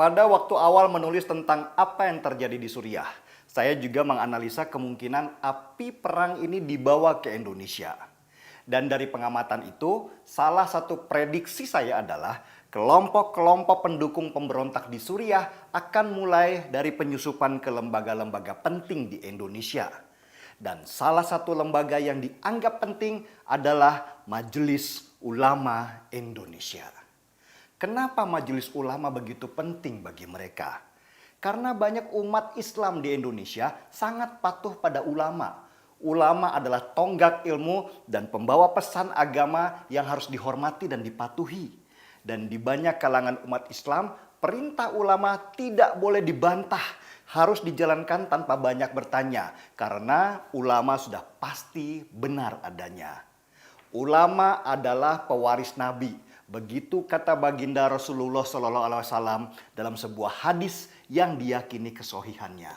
Pada waktu awal menulis tentang apa yang terjadi di Suriah, saya juga menganalisa kemungkinan api perang ini dibawa ke Indonesia. Dan dari pengamatan itu, salah satu prediksi saya adalah kelompok-kelompok pendukung pemberontak di Suriah akan mulai dari penyusupan ke lembaga-lembaga penting di Indonesia. Dan salah satu lembaga yang dianggap penting adalah Majelis Ulama Indonesia. Kenapa Majelis Ulama begitu penting bagi mereka? Karena banyak umat Islam di Indonesia sangat patuh pada ulama. Ulama adalah tonggak ilmu dan pembawa pesan agama yang harus dihormati dan dipatuhi. Dan di banyak kalangan umat Islam, perintah ulama tidak boleh dibantah, harus dijalankan tanpa banyak bertanya, karena ulama sudah pasti benar adanya. Ulama adalah pewaris Nabi. Begitu kata baginda Rasulullah SAW dalam sebuah hadis yang diyakini kesohihannya.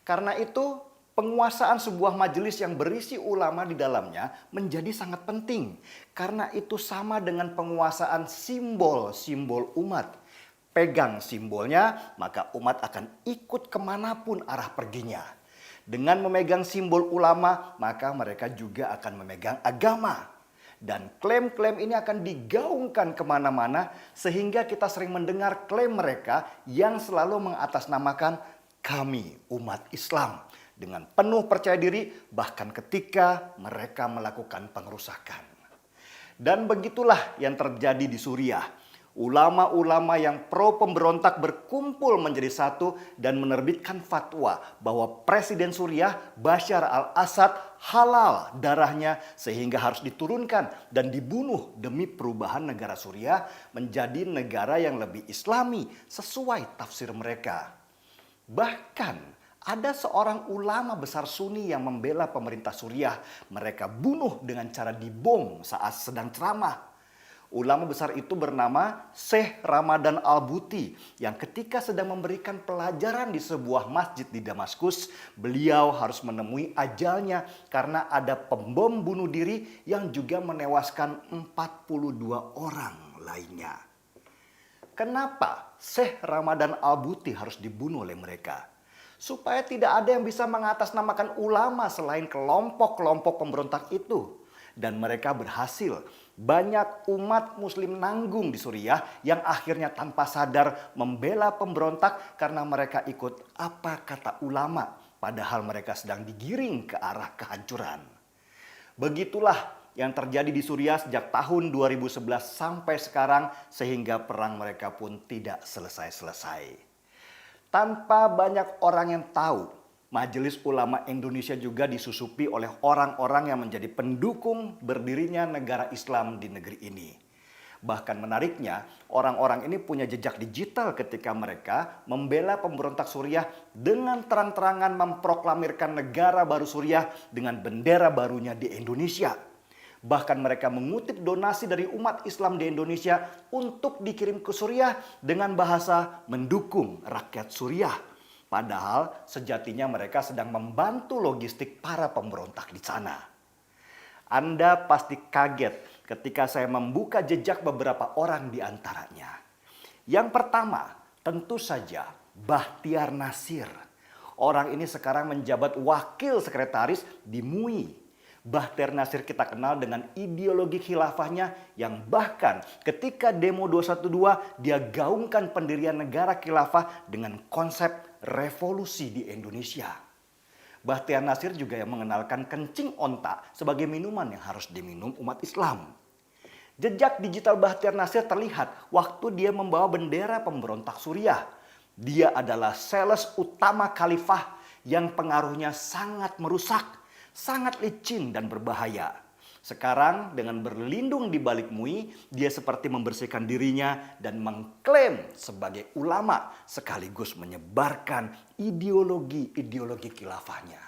Karena itu, penguasaan sebuah majelis yang berisi ulama di dalamnya menjadi sangat penting. Karena itu sama dengan penguasaan simbol-simbol umat. Pegang simbolnya, maka umat akan ikut kemanapun arah perginya. Dengan memegang simbol ulama, maka mereka juga akan memegang agama. Dan klaim-klaim ini akan digaungkan kemana-mana sehingga kita sering mendengar klaim mereka yang selalu mengatasnamakan kami umat Islam. Dengan penuh percaya diri bahkan ketika mereka melakukan pengerusakan. Dan begitulah yang terjadi di Suriah. Ulama-ulama yang pro pemberontak berkumpul menjadi satu dan menerbitkan fatwa bahwa Presiden Suriah Bashar al-Assad halal darahnya sehingga harus diturunkan dan dibunuh demi perubahan negara Suriah menjadi negara yang lebih Islami sesuai tafsir mereka. Bahkan ada seorang ulama besar Sunni yang membela pemerintah Suriah. Mereka bunuh dengan cara dibom saat sedang ceramah. Ulama besar itu bernama Syekh Ramadan Al-Buti yang ketika sedang memberikan pelajaran di sebuah masjid di Damaskus, beliau harus menemui ajalnya karena ada pembom bunuh diri yang juga menewaskan 42 orang lainnya. Kenapa Syekh Ramadan Al-Buti harus dibunuh oleh mereka? Supaya tidak ada yang bisa mengatasnamakan ulama selain kelompok-kelompok pemberontak itu. Dan mereka berhasil. Banyak umat muslim nanggung di Suriah yang akhirnya tanpa sadar membela pemberontak karena mereka ikut apa kata ulama. Padahal mereka sedang digiring ke arah kehancuran. Begitulah yang terjadi di Suriah sejak tahun 2011 sampai sekarang sehingga perang mereka pun tidak selesai-selesai. Tanpa banyak orang yang tahu, Majelis Ulama Indonesia juga disusupi oleh orang-orang yang menjadi pendukung berdirinya negara Islam di negeri ini. Bahkan menariknya, orang-orang ini punya jejak digital ketika mereka membela pemberontak Suriah dengan terang-terangan memproklamirkan negara baru Suriah dengan bendera barunya di Indonesia. Bahkan mereka mengutip donasi dari umat Islam di Indonesia untuk dikirim ke Suriah dengan bahasa mendukung rakyat Suriah. Padahal sejatinya mereka sedang membantu logistik para pemberontak di sana. Anda pasti kaget ketika saya membuka jejak beberapa orang di antaranya. Yang pertama, tentu saja Bahtiar Nasir. Orang ini sekarang menjabat wakil sekretaris di MUI. Bahtiar Nasir kita kenal dengan ideologi khilafahnya yang bahkan ketika demo 212 dia gaungkan pendirian negara khilafah dengan konsep revolusi di Indonesia. Bahtiar Nasir juga yang mengenalkan kencing onta sebagai minuman yang harus diminum umat Islam. Jejak digital Bahtiar Nasir terlihat waktu dia membawa bendera pemberontak Suriah. Dia adalah sales utama khalifah yang pengaruhnya sangat merusak, sangat licin dan berbahaya. Sekarang dengan berlindung di balik MUI, dia seperti membersihkan dirinya dan mengklaim sebagai ulama sekaligus menyebarkan ideologi-ideologi khilafahnya.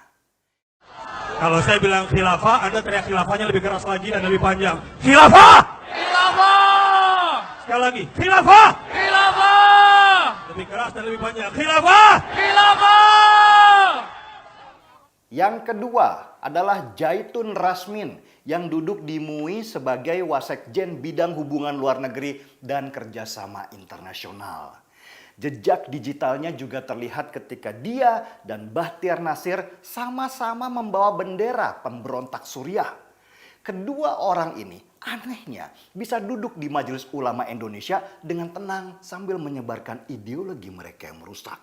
Kalau saya bilang khilafah, Anda teriak khilafahnya lebih keras lagi dan lebih panjang. Khilafah! Khilafah! Sekali lagi, khilafah! Khilafah! Lebih keras dan lebih panjang. Khilafah! Khilafah! Yang kedua adalah Zaitun Rasmin yang duduk di MUI sebagai Wasekjen Bidang Hubungan Luar Negeri dan Kerjasama Internasional. Jejak digitalnya juga terlihat ketika dia dan Bahtiar Nasir sama-sama membawa bendera pemberontak Suriah. Kedua orang ini anehnya bisa duduk di Majelis Ulama Indonesia dengan tenang sambil menyebarkan ideologi mereka yang merusak.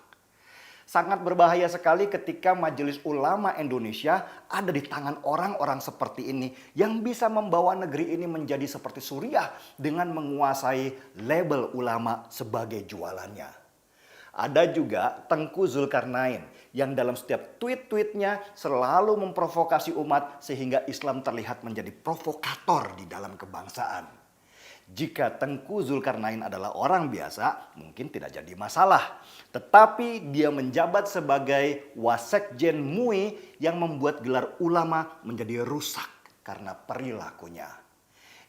Sangat berbahaya sekali ketika Majelis Ulama Indonesia ada di tangan orang-orang seperti ini yang bisa membawa negeri ini menjadi seperti Suriah dengan menguasai label ulama sebagai jualannya. Ada juga Tengku Zulkarnain yang dalam setiap tweet-tweetnya selalu memprovokasi umat sehingga Islam terlihat menjadi provokator di dalam kebangsaan. Jika Tengku Zulkarnain adalah orang biasa, mungkin tidak jadi masalah. Tetapi dia menjabat sebagai Wasekjen MUI yang membuat gelar ulama menjadi rusak karena perilakunya.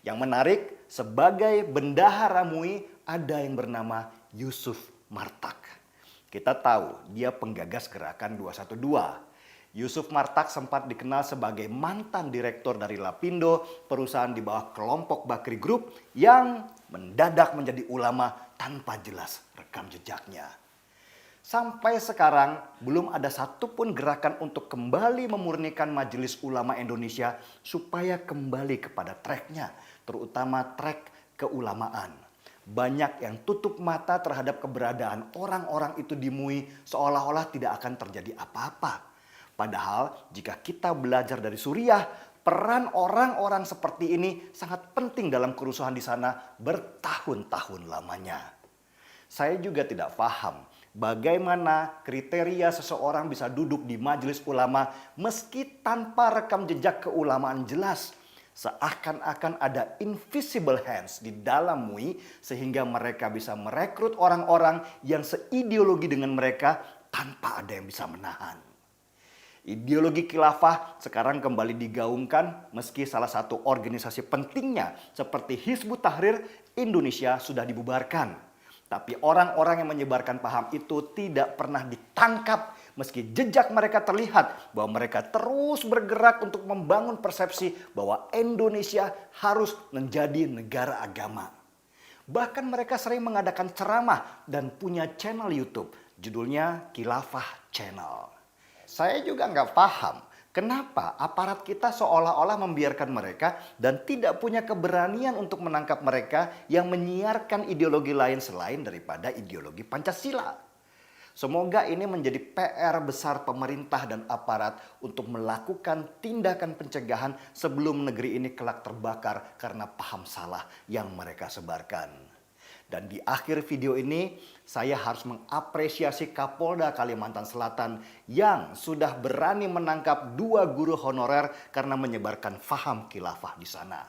Yang menarik, sebagai bendahara MUI ada yang bernama Yusuf Martak. Kita tahu dia penggagas gerakan 212. Yusuf Martak sempat dikenal sebagai mantan direktur dari Lapindo, perusahaan di bawah kelompok Bakri Group yang mendadak menjadi ulama tanpa jelas rekam jejaknya. Sampai sekarang belum ada satupun gerakan untuk kembali memurnikan Majelis Ulama Indonesia supaya kembali kepada tracknya, terutama track keulamaan. Banyak yang tutup mata terhadap keberadaan orang-orang itu di MUI seolah-olah tidak akan terjadi apa-apa. Padahal jika kita belajar dari Suriah, peran orang-orang seperti ini sangat penting dalam kerusuhan di sana bertahun-tahun lamanya. Saya juga tidak paham bagaimana kriteria seseorang bisa duduk di majelis ulama meski tanpa rekam jejak keulamaan jelas. Seakan-akan ada invisible hands di dalam MUI sehingga mereka bisa merekrut orang-orang yang seideologi dengan mereka tanpa ada yang bisa menahan. Ideologi khilafah sekarang kembali digaungkan meski salah satu organisasi pentingnya seperti Hizbut Tahrir Indonesia sudah dibubarkan. Tapi orang-orang yang menyebarkan paham itu tidak pernah ditangkap meski jejak mereka terlihat bahwa mereka terus bergerak untuk membangun persepsi bahwa Indonesia harus menjadi negara agama. Bahkan mereka sering mengadakan ceramah dan punya channel YouTube judulnya Khilafah Channel. Saya juga nggak paham kenapa aparat kita seolah-olah membiarkan mereka dan tidak punya keberanian untuk menangkap mereka yang menyiarkan ideologi lain selain daripada ideologi Pancasila. Semoga ini menjadi PR besar pemerintah dan aparat untuk melakukan tindakan pencegahan sebelum negeri ini kelak terbakar karena paham salah yang mereka sebarkan. Dan di akhir video ini, saya harus mengapresiasi Kapolda Kalimantan Selatan yang sudah berani menangkap 2 guru honorer karena menyebarkan faham khilafah di sana.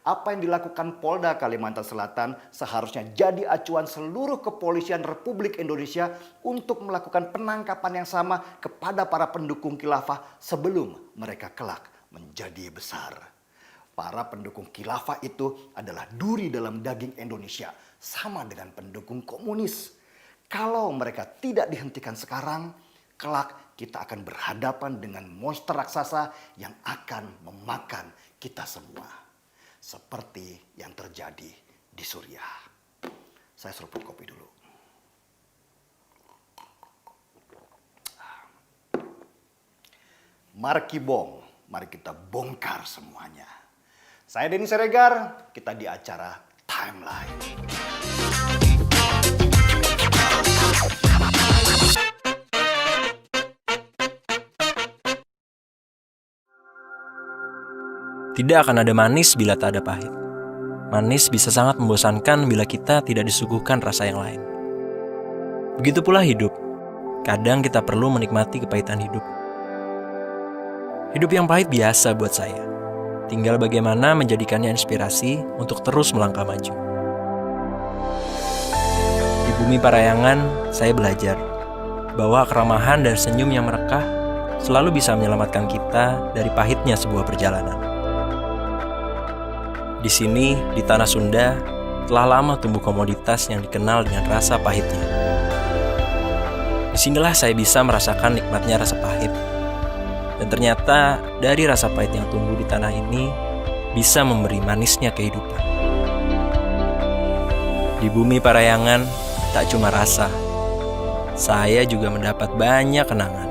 Apa yang dilakukan Polda Kalimantan Selatan seharusnya jadi acuan seluruh kepolisian Republik Indonesia untuk melakukan penangkapan yang sama kepada para pendukung khilafah sebelum mereka kelak menjadi besar. Para pendukung khilafah itu adalah duri dalam daging Indonesia, sama dengan pendukung komunis. Kalau mereka tidak dihentikan sekarang, kelak kita akan berhadapan dengan monster raksasa yang akan memakan kita semua. Seperti yang terjadi di Suriah. Saya seruput kopi dulu. Mari kita bongkar semuanya. Saya Denny Siregar, kita di acara Timeline. Tidak akan ada manis bila tak ada pahit. Manis bisa sangat membosankan bila kita tidak disuguhkan rasa yang lain. Begitu pula hidup. Kadang kita perlu menikmati kepahitan hidup. Hidup yang pahit biasa buat saya. Tinggal bagaimana menjadikannya inspirasi untuk terus melangkah maju. Di bumi Parayangan, saya belajar bahwa keramahan dan senyum yang merekah selalu bisa menyelamatkan kita dari pahitnya sebuah perjalanan. Di sini, di tanah Sunda, telah lama tumbuh komoditas yang dikenal dengan rasa pahitnya. Disinilah saya bisa merasakan nikmatnya rasa pahit. Dan ternyata dari rasa pahit yang tumbuh di tanah ini bisa memberi manisnya kehidupan. Di bumi Parayangan, tak cuma rasa, saya juga mendapat banyak kenangan.